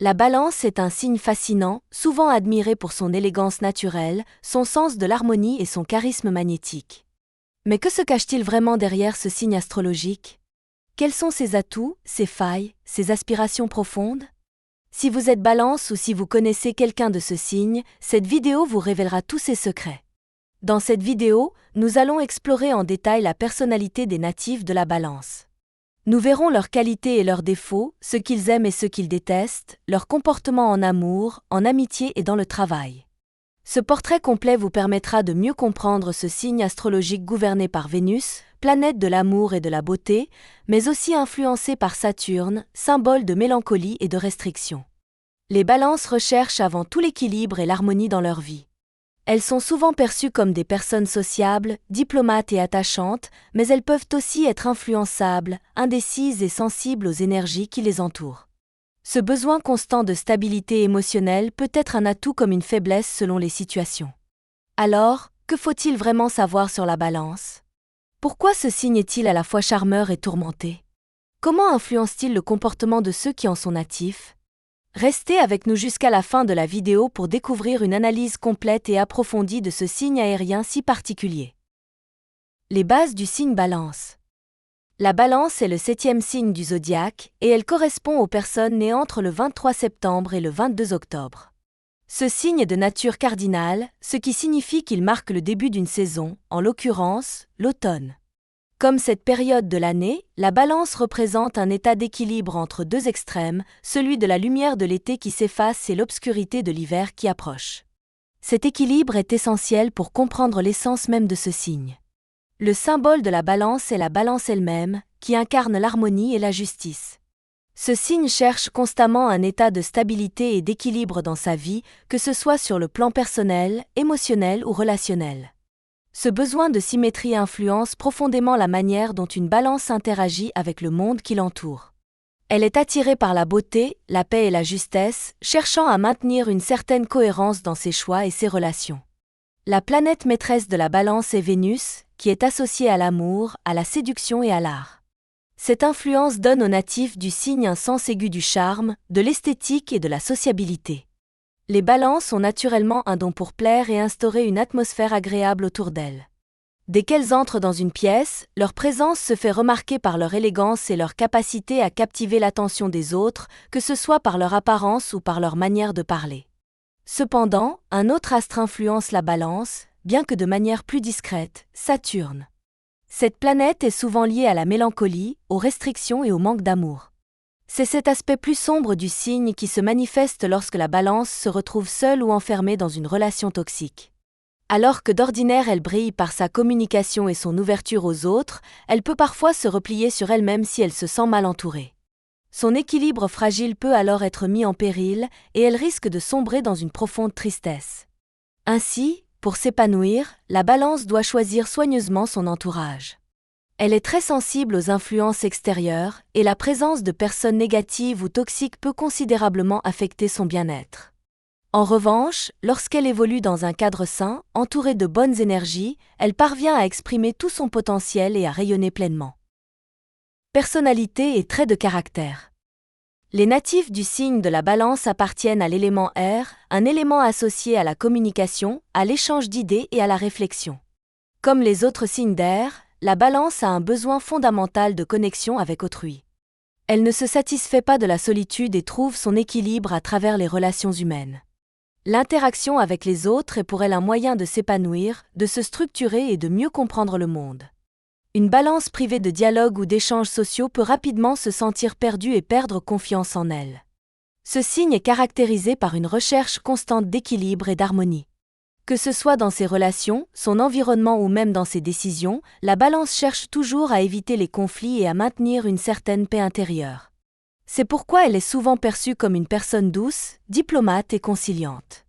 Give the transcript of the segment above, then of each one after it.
La Balance est un signe fascinant, souvent admiré pour son élégance naturelle, son sens de l'harmonie et son charisme magnétique. Mais que se cache-t-il vraiment derrière ce signe astrologique? Quels sont ses atouts, ses failles, ses aspirations profondes? Si vous êtes Balance ou si vous connaissez quelqu'un de ce signe, cette vidéo vous révélera tous ses secrets. Dans cette vidéo, nous allons explorer en détail la personnalité des natifs de la Balance. Nous verrons leurs qualités et leurs défauts, ce qu'ils aiment et ce qu'ils détestent, leur comportement en amour, en amitié et dans le travail. Ce portrait complet vous permettra de mieux comprendre ce signe astrologique gouverné par Vénus, planète de l'amour et de la beauté, mais aussi influencé par Saturne, symbole de mélancolie et de restriction. Les Balances recherchent avant tout l'équilibre et l'harmonie dans leur vie. Elles sont souvent perçues comme des personnes sociables, diplomates et attachantes, mais elles peuvent aussi être influençables, indécises et sensibles aux énergies qui les entourent. Ce besoin constant de stabilité émotionnelle peut être un atout comme une faiblesse selon les situations. Alors, que faut-il vraiment savoir sur la Balance? Pourquoi ce signe est-il à la fois charmeur et tourmenté? Comment influence-t-il le comportement de ceux qui en sont natifs? Restez avec nous jusqu'à la fin de la vidéo pour découvrir une analyse complète et approfondie de ce signe aérien si particulier. Les bases du signe Balance. La Balance est le 7e signe du zodiaque et elle correspond aux personnes nées entre le 23 septembre et le 22 octobre. Ce signe est de nature cardinale, ce qui signifie qu'il marque le début d'une saison, en l'occurrence, l'automne. Comme cette période de l'année, la Balance représente un état d'équilibre entre deux extrêmes, celui de la lumière de l'été qui s'efface et l'obscurité de l'hiver qui approche. Cet équilibre est essentiel pour comprendre l'essence même de ce signe. Le symbole de la Balance est la Balance elle-même, qui incarne l'harmonie et la justice. Ce signe cherche constamment un état de stabilité et d'équilibre dans sa vie, que ce soit sur le plan personnel, émotionnel ou relationnel. Ce besoin de symétrie influence profondément la manière dont une Balance interagit avec le monde qui l'entoure. Elle est attirée par la beauté, la paix et la justesse, cherchant à maintenir une certaine cohérence dans ses choix et ses relations. La planète maîtresse de la Balance est Vénus, qui est associée à l'amour, à la séduction et à l'art. Cette influence donne aux natifs du signe un sens aigu du charme, de l'esthétique et de la sociabilité. Les Balances ont naturellement un don pour plaire et instaurer une atmosphère agréable autour d'elles. Dès qu'elles entrent dans une pièce, leur présence se fait remarquer par leur élégance et leur capacité à captiver l'attention des autres, que ce soit par leur apparence ou par leur manière de parler. Cependant, un autre astre influence la Balance, bien que de manière plus discrète, Saturne. Cette planète est souvent liée à la mélancolie, aux restrictions et au manque d'amour. C'est cet aspect plus sombre du signe qui se manifeste lorsque la Balance se retrouve seule ou enfermée dans une relation toxique. Alors que d'ordinaire elle brille par sa communication et son ouverture aux autres, elle peut parfois se replier sur elle-même si elle se sent mal entourée. Son équilibre fragile peut alors être mis en péril et elle risque de sombrer dans une profonde tristesse. Ainsi, pour s'épanouir, la Balance doit choisir soigneusement son entourage. Elle est très sensible aux influences extérieures et la présence de personnes négatives ou toxiques peut considérablement affecter son bien-être. En revanche, lorsqu'elle évolue dans un cadre sain, entourée de bonnes énergies, elle parvient à exprimer tout son potentiel et à rayonner pleinement. Personnalité et traits de caractère. Les natifs du signe de la Balance appartiennent à l'élément air, un élément associé à la communication, à l'échange d'idées et à la réflexion. Comme les autres signes d'air, la Balance a un besoin fondamental de connexion avec autrui. Elle ne se satisfait pas de la solitude et trouve son équilibre à travers les relations humaines. L'interaction avec les autres est pour elle un moyen de s'épanouir, de se structurer et de mieux comprendre le monde. Une Balance privée de dialogue ou d'échanges sociaux peut rapidement se sentir perdue et perdre confiance en elle. Ce signe est caractérisé par une recherche constante d'équilibre et d'harmonie. Que ce soit dans ses relations, son environnement ou même dans ses décisions, la Balance cherche toujours à éviter les conflits et à maintenir une certaine paix intérieure. C'est pourquoi elle est souvent perçue comme une personne douce, diplomate et conciliante.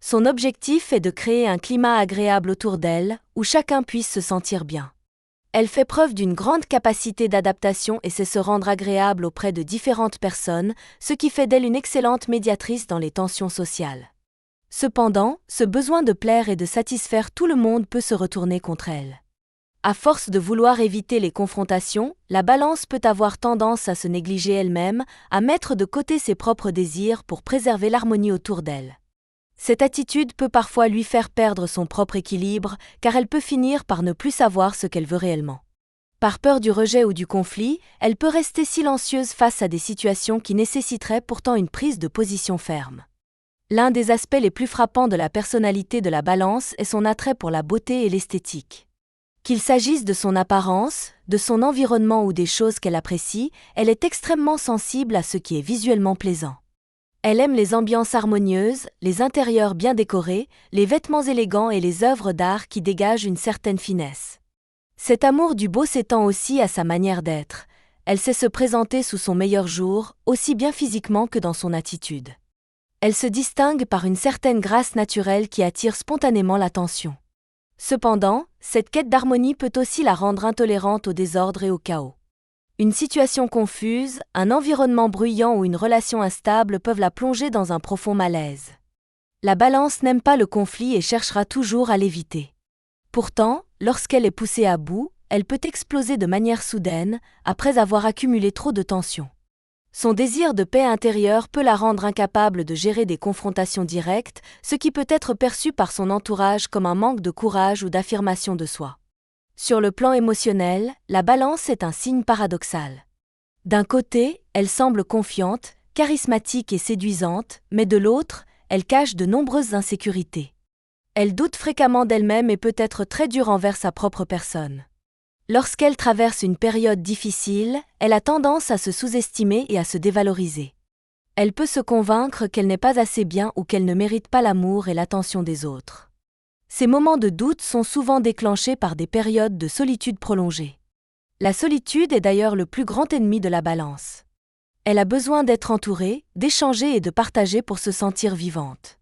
Son objectif est de créer un climat agréable autour d'elle, où chacun puisse se sentir bien. Elle fait preuve d'une grande capacité d'adaptation et sait se rendre agréable auprès de différentes personnes, ce qui fait d'elle une excellente médiatrice dans les tensions sociales. Cependant, ce besoin de plaire et de satisfaire tout le monde peut se retourner contre elle. À force de vouloir éviter les confrontations, la balance peut avoir tendance à se négliger elle-même, à mettre de côté ses propres désirs pour préserver l'harmonie autour d'elle. Cette attitude peut parfois lui faire perdre son propre équilibre, car elle peut finir par ne plus savoir ce qu'elle veut réellement. Par peur du rejet ou du conflit, elle peut rester silencieuse face à des situations qui nécessiteraient pourtant une prise de position ferme. L'un des aspects les plus frappants de la personnalité de la balance est son attrait pour la beauté et l'esthétique. Qu'il s'agisse de son apparence, de son environnement ou des choses qu'elle apprécie, elle est extrêmement sensible à ce qui est visuellement plaisant. Elle aime les ambiances harmonieuses, les intérieurs bien décorés, les vêtements élégants et les œuvres d'art qui dégagent une certaine finesse. Cet amour du beau s'étend aussi à sa manière d'être. Elle sait se présenter sous son meilleur jour, aussi bien physiquement que dans son attitude. Elle se distingue par une certaine grâce naturelle qui attire spontanément l'attention. Cependant, cette quête d'harmonie peut aussi la rendre intolérante au désordre et au chaos. Une situation confuse, un environnement bruyant ou une relation instable peuvent la plonger dans un profond malaise. La balance n'aime pas le conflit et cherchera toujours à l'éviter. Pourtant, lorsqu'elle est poussée à bout, elle peut exploser de manière soudaine, après avoir accumulé trop de tensions. Son désir de paix intérieure peut la rendre incapable de gérer des confrontations directes, ce qui peut être perçu par son entourage comme un manque de courage ou d'affirmation de soi. Sur le plan émotionnel, la balance est un signe paradoxal. D'un côté, elle semble confiante, charismatique et séduisante, mais de l'autre, elle cache de nombreuses insécurités. Elle doute fréquemment d'elle-même et peut être très dure envers sa propre personne. Lorsqu'elle traverse une période difficile, elle a tendance à se sous-estimer et à se dévaloriser. Elle peut se convaincre qu'elle n'est pas assez bien ou qu'elle ne mérite pas l'amour et l'attention des autres. Ces moments de doute sont souvent déclenchés par des périodes de solitude prolongée. La solitude est d'ailleurs le plus grand ennemi de la balance. Elle a besoin d'être entourée, d'échanger et de partager pour se sentir vivante.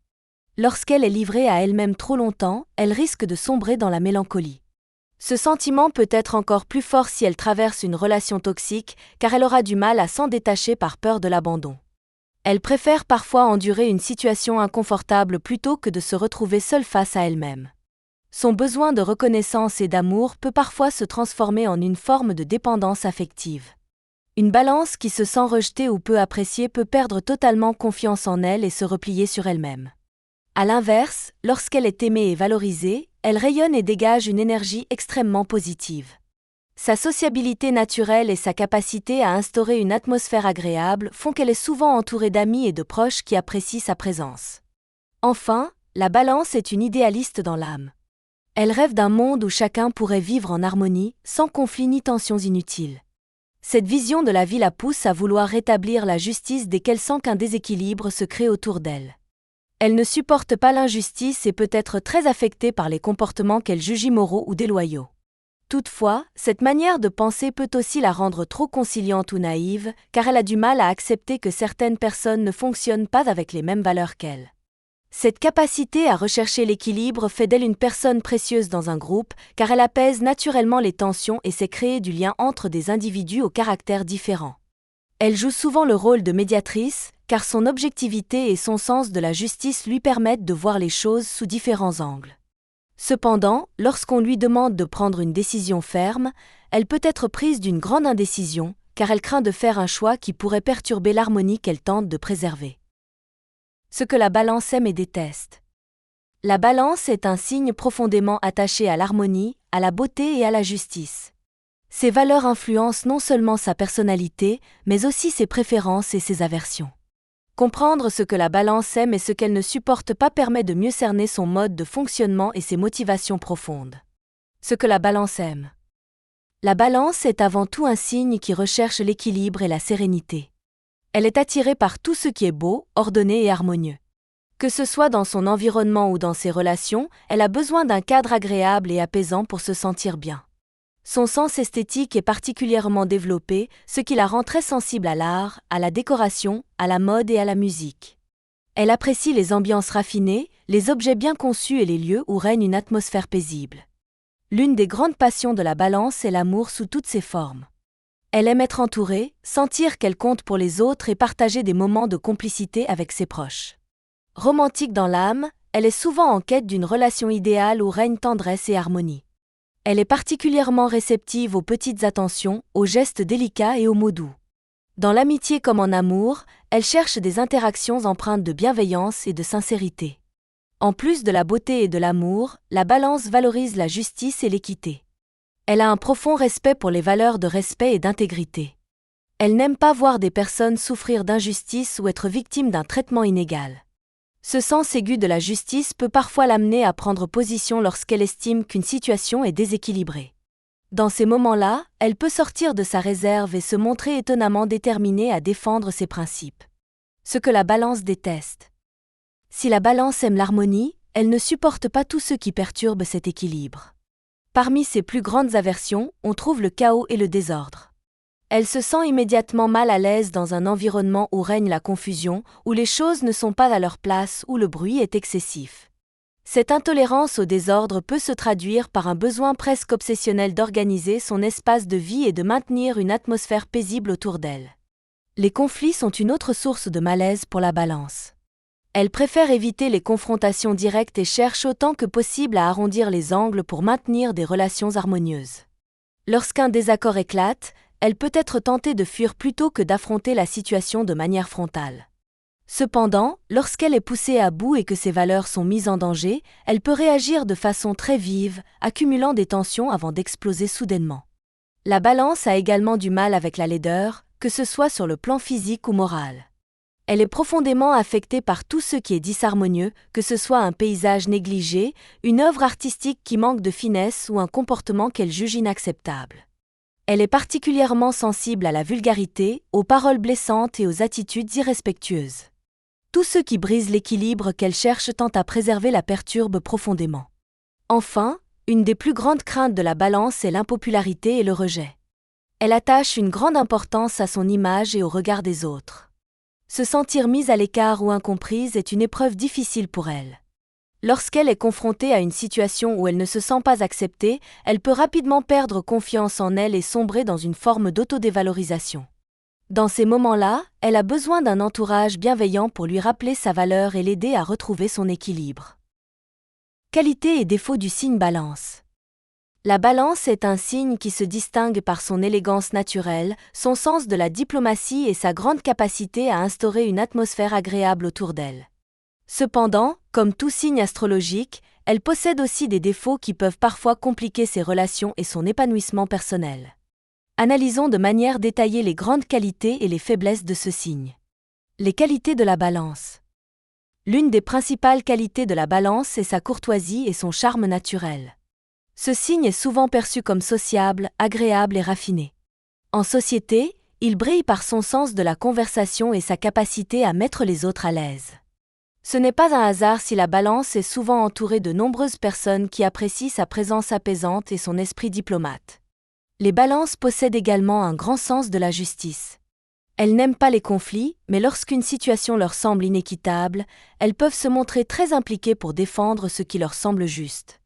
Lorsqu'elle est livrée à elle-même trop longtemps, elle risque de sombrer dans la mélancolie. Ce sentiment peut être encore plus fort si elle traverse une relation toxique, car elle aura du mal à s'en détacher par peur de l'abandon. Elle préfère parfois endurer une situation inconfortable plutôt que de se retrouver seule face à elle-même. Son besoin de reconnaissance et d'amour peut parfois se transformer en une forme de dépendance affective. Une balance qui se sent rejetée ou peu appréciée peut perdre totalement confiance en elle et se replier sur elle-même. À l'inverse, lorsqu'elle est aimée et valorisée, elle rayonne et dégage une énergie extrêmement positive. Sa sociabilité naturelle et sa capacité à instaurer une atmosphère agréable font qu'elle est souvent entourée d'amis et de proches qui apprécient sa présence. Enfin, la balance est une idéaliste dans l'âme. Elle rêve d'un monde où chacun pourrait vivre en harmonie, sans conflit ni tensions inutiles. Cette vision de la vie la pousse à vouloir rétablir la justice dès qu'elle sent qu'un déséquilibre se crée autour d'elle. Elle ne supporte pas l'injustice et peut être très affectée par les comportements qu'elle juge immoraux ou déloyaux. Toutefois, cette manière de penser peut aussi la rendre trop conciliante ou naïve, car elle a du mal à accepter que certaines personnes ne fonctionnent pas avec les mêmes valeurs qu'elle. Cette capacité à rechercher l'équilibre fait d'elle une personne précieuse dans un groupe, car elle apaise naturellement les tensions et sait créer du lien entre des individus aux caractères différents. Elle joue souvent le rôle de médiatrice, car son objectivité et son sens de la justice lui permettent de voir les choses sous différents angles. Cependant, lorsqu'on lui demande de prendre une décision ferme, elle peut être prise d'une grande indécision, car elle craint de faire un choix qui pourrait perturber l'harmonie qu'elle tente de préserver. Ce que la balance aime et déteste. La balance est un signe profondément attaché à l'harmonie, à la beauté et à la justice. Ces valeurs influencent non seulement sa personnalité, mais aussi ses préférences et ses aversions. Comprendre ce que la balance aime et ce qu'elle ne supporte pas permet de mieux cerner son mode de fonctionnement et ses motivations profondes. Ce que la balance aime. La balance est avant tout un signe qui recherche l'équilibre et la sérénité. Elle est attirée par tout ce qui est beau, ordonné et harmonieux. Que ce soit dans son environnement ou dans ses relations, elle a besoin d'un cadre agréable et apaisant pour se sentir bien. Son sens esthétique est particulièrement développé, ce qui la rend très sensible à l'art, à la décoration, à la mode et à la musique. Elle apprécie les ambiances raffinées, les objets bien conçus et les lieux où règne une atmosphère paisible. L'une des grandes passions de la balance est l'amour sous toutes ses formes. Elle aime être entourée, sentir qu'elle compte pour les autres et partager des moments de complicité avec ses proches. Romantique dans l'âme, elle est souvent en quête d'une relation idéale où règne tendresse et harmonie. Elle est particulièrement réceptive aux petites attentions, aux gestes délicats et aux mots doux. Dans l'amitié comme en amour, elle cherche des interactions empreintes de bienveillance et de sincérité. En plus de la beauté et de l'amour, la Balance valorise la justice et l'équité. Elle a un profond respect pour les valeurs de respect et d'intégrité. Elle n'aime pas voir des personnes souffrir d'injustice ou être victimes d'un traitement inégal. Ce sens aigu de la justice peut parfois l'amener à prendre position lorsqu'elle estime qu'une situation est déséquilibrée. Dans ces moments-là, elle peut sortir de sa réserve et se montrer étonnamment déterminée à défendre ses principes. Ce que la Balance déteste. Si la Balance aime l'harmonie, elle ne supporte pas tout ce qui perturbe cet équilibre. Parmi ses plus grandes aversions, on trouve le chaos et le désordre. Elle se sent immédiatement mal à l'aise dans un environnement où règne la confusion, où les choses ne sont pas à leur place, où le bruit est excessif. Cette intolérance au désordre peut se traduire par un besoin presque obsessionnel d'organiser son espace de vie et de maintenir une atmosphère paisible autour d'elle. Les conflits sont une autre source de malaise pour la Balance. Elle préfère éviter les confrontations directes et cherche autant que possible à arrondir les angles pour maintenir des relations harmonieuses. Lorsqu'un désaccord éclate, elle peut être tentée de fuir plutôt que d'affronter la situation de manière frontale. Cependant, lorsqu'elle est poussée à bout et que ses valeurs sont mises en danger, elle peut réagir de façon très vive, accumulant des tensions avant d'exploser soudainement. La Balance a également du mal avec la laideur, que ce soit sur le plan physique ou moral. Elle est profondément affectée par tout ce qui est disharmonieux, que ce soit un paysage négligé, une œuvre artistique qui manque de finesse ou un comportement qu'elle juge inacceptable. Elle est particulièrement sensible à la vulgarité, aux paroles blessantes et aux attitudes irrespectueuses. Tout ce qui brise l'équilibre qu'elle cherche tend à préserver la perturbe profondément. Enfin, une des plus grandes craintes de la Balance est l'impopularité et le rejet. Elle attache une grande importance à son image et au regard des autres. Se sentir mise à l'écart ou incomprise est une épreuve difficile pour elle. Lorsqu'elle est confrontée à une situation où elle ne se sent pas acceptée, elle peut rapidement perdre confiance en elle et sombrer dans une forme d'autodévalorisation. Dans ces moments-là, elle a besoin d'un entourage bienveillant pour lui rappeler sa valeur et l'aider à retrouver son équilibre. Qualités et défauts du signe Balance. La Balance est un signe qui se distingue par son élégance naturelle, son sens de la diplomatie et sa grande capacité à instaurer une atmosphère agréable autour d'elle. Cependant, comme tout signe astrologique, elle possède aussi des défauts qui peuvent parfois compliquer ses relations et son épanouissement personnel. Analysons de manière détaillée les grandes qualités et les faiblesses de ce signe. Les qualités de la Balance. L'une des principales qualités de la Balance est sa courtoisie et son charme naturel. Ce signe est souvent perçu comme sociable, agréable et raffiné. En société, il brille par son sens de la conversation et sa capacité à mettre les autres à l'aise. Ce n'est pas un hasard si la Balance est souvent entourée de nombreuses personnes qui apprécient sa présence apaisante et son esprit diplomate. Les Balances possèdent également un grand sens de la justice. Elles n'aiment pas les conflits, mais lorsqu'une situation leur semble inéquitable, elles peuvent se montrer très impliquées pour défendre ce qui leur semble juste.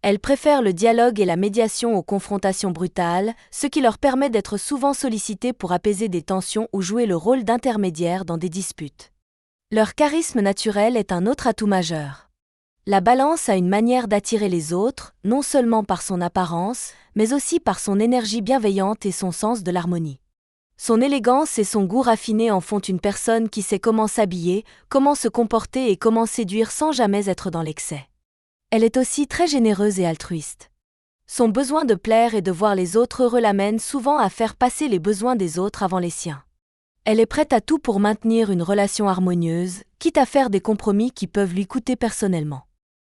Elles préfèrent le dialogue et la médiation aux confrontations brutales, ce qui leur permet d'être souvent sollicitées pour apaiser des tensions ou jouer le rôle d'intermédiaire dans des disputes. Leur charisme naturel est un autre atout majeur. La Balance a une manière d'attirer les autres, non seulement par son apparence, mais aussi par son énergie bienveillante et son sens de l'harmonie. Son élégance et son goût raffiné en font une personne qui sait comment s'habiller, comment se comporter et comment séduire sans jamais être dans l'excès. Elle est aussi très généreuse et altruiste. Son besoin de plaire et de voir les autres heureux l'amène souvent à faire passer les besoins des autres avant les siens. Elle est prête à tout pour maintenir une relation harmonieuse, quitte à faire des compromis qui peuvent lui coûter personnellement.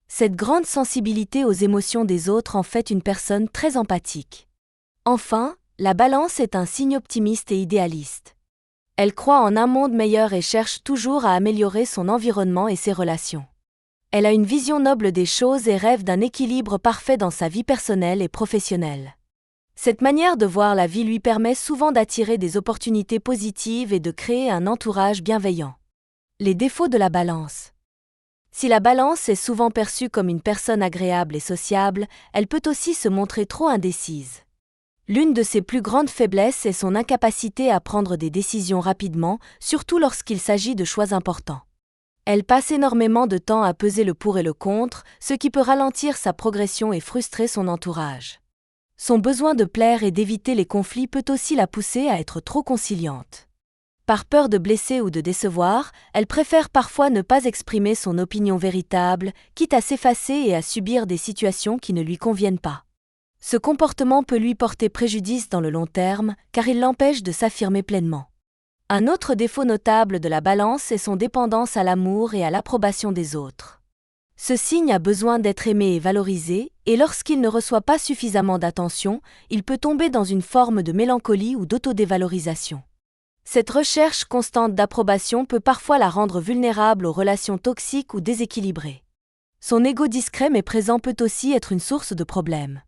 Cette grande sensibilité aux émotions des autres en fait une personne très empathique. Enfin, la Balance est un signe optimiste et idéaliste. Elle croit en un monde meilleur et cherche toujours à améliorer son environnement et ses relations. Elle a une vision noble des choses et rêve d'un équilibre parfait dans sa vie personnelle et professionnelle. Cette manière de voir la vie lui permet souvent d'attirer des opportunités positives et de créer un entourage bienveillant. Les défauts de la Balance. Si la Balance est souvent perçue comme une personne agréable et sociable, elle peut aussi se montrer trop indécise. L'une de ses plus grandes faiblesses est son incapacité à prendre des décisions rapidement, surtout lorsqu'il s'agit de choix importants. Elle passe énormément de temps à peser le pour et le contre, ce qui peut ralentir sa progression et frustrer son entourage. Son besoin de plaire et d'éviter les conflits peut aussi la pousser à être trop conciliante. Par peur de blesser ou de décevoir, elle préfère parfois ne pas exprimer son opinion véritable, quitte à s'effacer et à subir des situations qui ne lui conviennent pas. Ce comportement peut lui porter préjudice dans le long terme, car il l'empêche de s'affirmer pleinement. Un autre défaut notable de la Balance est son dépendance à l'amour et à l'approbation des autres. Ce signe a besoin d'être aimé et valorisé, et lorsqu'il ne reçoit pas suffisamment d'attention, il peut tomber dans une forme de mélancolie ou d'autodévalorisation. Cette recherche constante d'approbation peut parfois la rendre vulnérable aux relations toxiques ou déséquilibrées. Son ego discret mais présent peut aussi être une source de problèmes.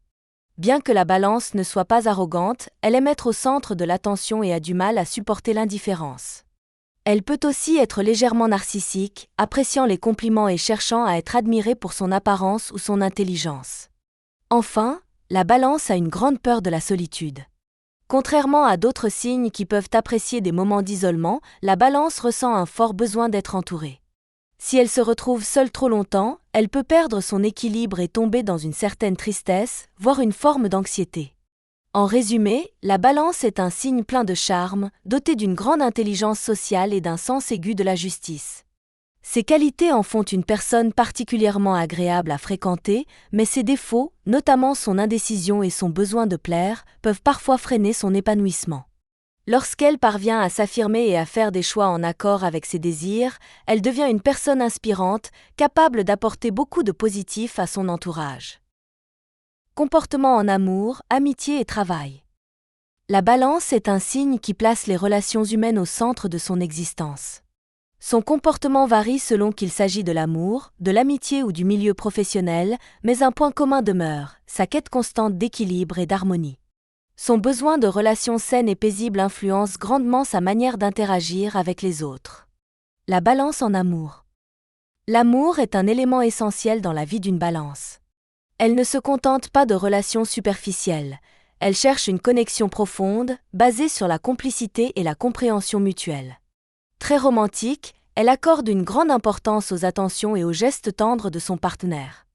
Bien que la Balance ne soit pas arrogante, elle aime être au centre de l'attention et a du mal à supporter l'indifférence. Elle peut aussi être légèrement narcissique, appréciant les compliments et cherchant à être admirée pour son apparence ou son intelligence. Enfin, la Balance a une grande peur de la solitude. Contrairement à d'autres signes qui peuvent apprécier des moments d'isolement, la Balance ressent un fort besoin d'être entourée. Si elle se retrouve seule trop longtemps, elle peut perdre son équilibre et tomber dans une certaine tristesse, voire une forme d'anxiété. En résumé, la Balance est un signe plein de charme, doté d'une grande intelligence sociale et d'un sens aigu de la justice. Ces qualités en font une personne particulièrement agréable à fréquenter, mais ses défauts, notamment son indécision et son besoin de plaire, peuvent parfois freiner son épanouissement. Lorsqu'elle parvient à s'affirmer et à faire des choix en accord avec ses désirs, elle devient une personne inspirante, capable d'apporter beaucoup de positif à son entourage. Comportement en amour, amitié et travail. La Balance est un signe qui place les relations humaines au centre de son existence. Son comportement varie selon qu'il s'agit de l'amour, de l'amitié ou du milieu professionnel, mais un point commun demeure, sa quête constante d'équilibre et d'harmonie. Son besoin de relations saines et paisibles influence grandement sa manière d'interagir avec les autres. La Balance en amour. L'amour est un élément essentiel dans la vie d'une Balance. Elle ne se contente pas de relations superficielles, elle cherche une connexion profonde, basée sur la complicité et la compréhension mutuelle. Très romantique, elle accorde une grande importance aux attentions et aux gestes tendres de son partenaire.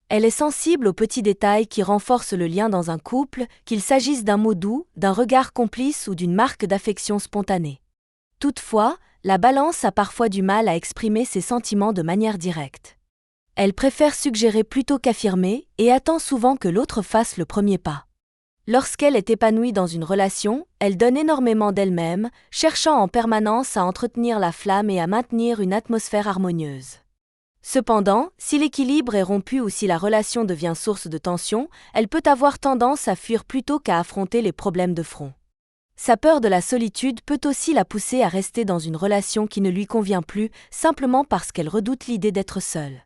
Elle est sensible aux petits détails qui renforcent le lien dans un couple, qu'il s'agisse d'un mot doux, d'un regard complice ou d'une marque d'affection spontanée. Toutefois, la Balance a parfois du mal à exprimer ses sentiments de manière directe. Elle préfère suggérer plutôt qu'affirmer et attend souvent que l'autre fasse le premier pas. Lorsqu'elle est épanouie dans une relation, elle donne énormément d'elle-même, cherchant en permanence à entretenir la flamme et à maintenir une atmosphère harmonieuse. Cependant, si l'équilibre est rompu ou si la relation devient source de tension, elle peut avoir tendance à fuir plutôt qu'à affronter les problèmes de front. Sa peur de la solitude peut aussi la pousser à rester dans une relation qui ne lui convient plus, simplement parce qu'elle redoute l'idée d'être seule.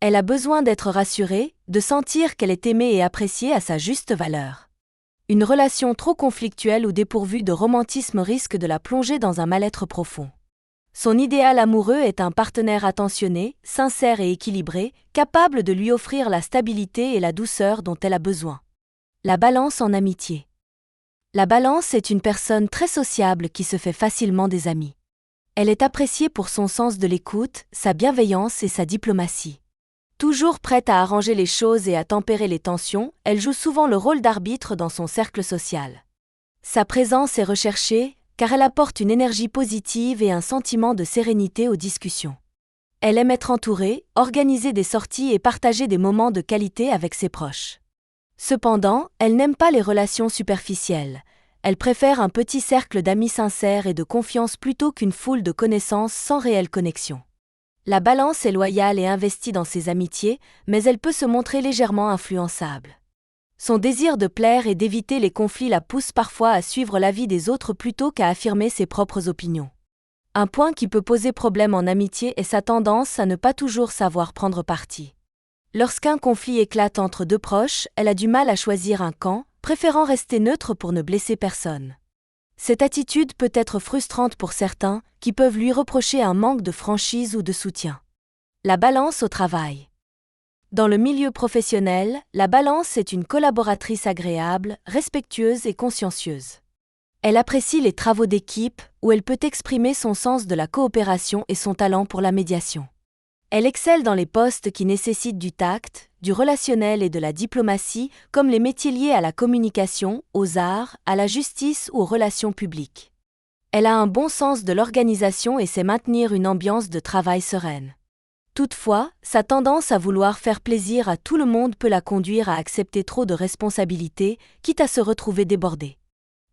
Elle a besoin d'être rassurée, de sentir qu'elle est aimée et appréciée à sa juste valeur. Une relation trop conflictuelle ou dépourvue de romantisme risque de la plonger dans un mal-être profond. Son idéal amoureux est un partenaire attentionné, sincère et équilibré, capable de lui offrir la stabilité et la douceur dont elle a besoin. La Balance en amitié. La Balance est une personne très sociable qui se fait facilement des amis. Elle est appréciée pour son sens de l'écoute, sa bienveillance et sa diplomatie. Toujours prête à arranger les choses et à tempérer les tensions, elle joue souvent le rôle d'arbitre dans son cercle social. Sa présence est recherchée, car elle apporte une énergie positive et un sentiment de sérénité aux discussions. Elle aime être entourée, organiser des sorties et partager des moments de qualité avec ses proches. Cependant, elle n'aime pas les relations superficielles. Elle préfère un petit cercle d'amis sincères et de confiance plutôt qu'une foule de connaissances sans réelle connexion. La Balance est loyale et investie dans ses amitiés, mais elle peut se montrer légèrement influençable. Son désir de plaire et d'éviter les conflits la pousse parfois à suivre l'avis des autres plutôt qu'à affirmer ses propres opinions. Un point qui peut poser problème en amitié est sa tendance à ne pas toujours savoir prendre parti. Lorsqu'un conflit éclate entre deux proches, elle a du mal à choisir un camp, préférant rester neutre pour ne blesser personne. Cette attitude peut être frustrante pour certains, qui peuvent lui reprocher un manque de franchise ou de soutien. La Balance au travail. Dans le milieu professionnel, la Balance est une collaboratrice agréable, respectueuse et consciencieuse. Elle apprécie les travaux d'équipe, où elle peut exprimer son sens de la coopération et son talent pour la médiation. Elle excelle dans les postes qui nécessitent du tact, du relationnel et de la diplomatie, comme les métiers liés à la communication, aux arts, à la justice ou aux relations publiques. Elle a un bon sens de l'organisation et sait maintenir une ambiance de travail sereine. Toutefois, sa tendance à vouloir faire plaisir à tout le monde peut la conduire à accepter trop de responsabilités, quitte à se retrouver débordée.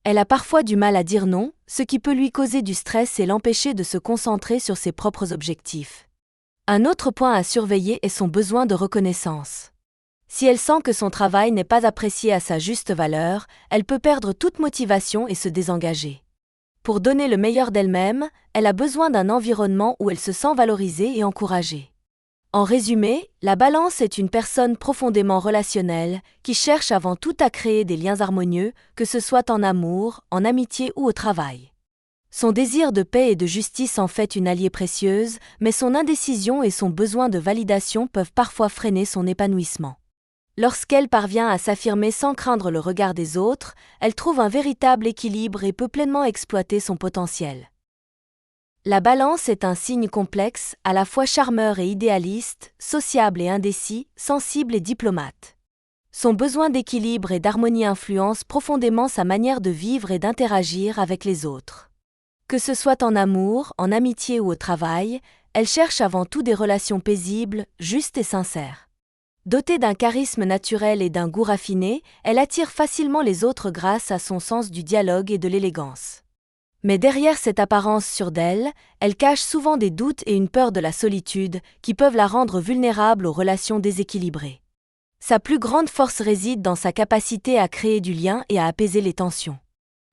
Elle a parfois du mal à dire non, ce qui peut lui causer du stress et l'empêcher de se concentrer sur ses propres objectifs. Un autre point à surveiller est son besoin de reconnaissance. Si elle sent que son travail n'est pas apprécié à sa juste valeur, elle peut perdre toute motivation et se désengager. Pour donner le meilleur d'elle-même, elle a besoin d'un environnement où elle se sent valorisée et encouragée. En résumé, la Balance est une personne profondément relationnelle, qui cherche avant tout à créer des liens harmonieux, que ce soit en amour, en amitié ou au travail. Son désir de paix et de justice en fait une alliée précieuse, mais son indécision et son besoin de validation peuvent parfois freiner son épanouissement. Lorsqu'elle parvient à s'affirmer sans craindre le regard des autres, elle trouve un véritable équilibre et peut pleinement exploiter son potentiel. La Balance est un signe complexe, à la fois charmeur et idéaliste, sociable et indécis, sensible et diplomate. Son besoin d'équilibre et d'harmonie influence profondément sa manière de vivre et d'interagir avec les autres. Que ce soit en amour, en amitié ou au travail, elle cherche avant tout des relations paisibles, justes et sincères. Dotée d'un charisme naturel et d'un goût raffiné, elle attire facilement les autres grâce à son sens du dialogue et de l'élégance. Mais derrière cette apparence sûre d'elle, elle cache souvent des doutes et une peur de la solitude, qui peuvent la rendre vulnérable aux relations déséquilibrées. Sa plus grande force réside dans sa capacité à créer du lien et à apaiser les tensions.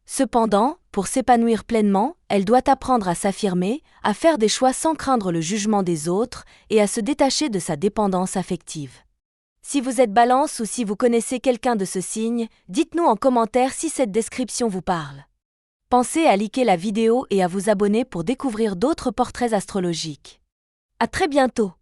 Cependant, pour s'épanouir pleinement, elle doit apprendre à s'affirmer, à faire des choix sans craindre le jugement des autres et à se détacher de sa dépendance affective. Si vous êtes Balance ou si vous connaissez quelqu'un de ce signe, dites-nous en commentaire si cette description vous parle. Pensez à liker la vidéo et à vous abonner pour découvrir d'autres portraits astrologiques. À très bientôt!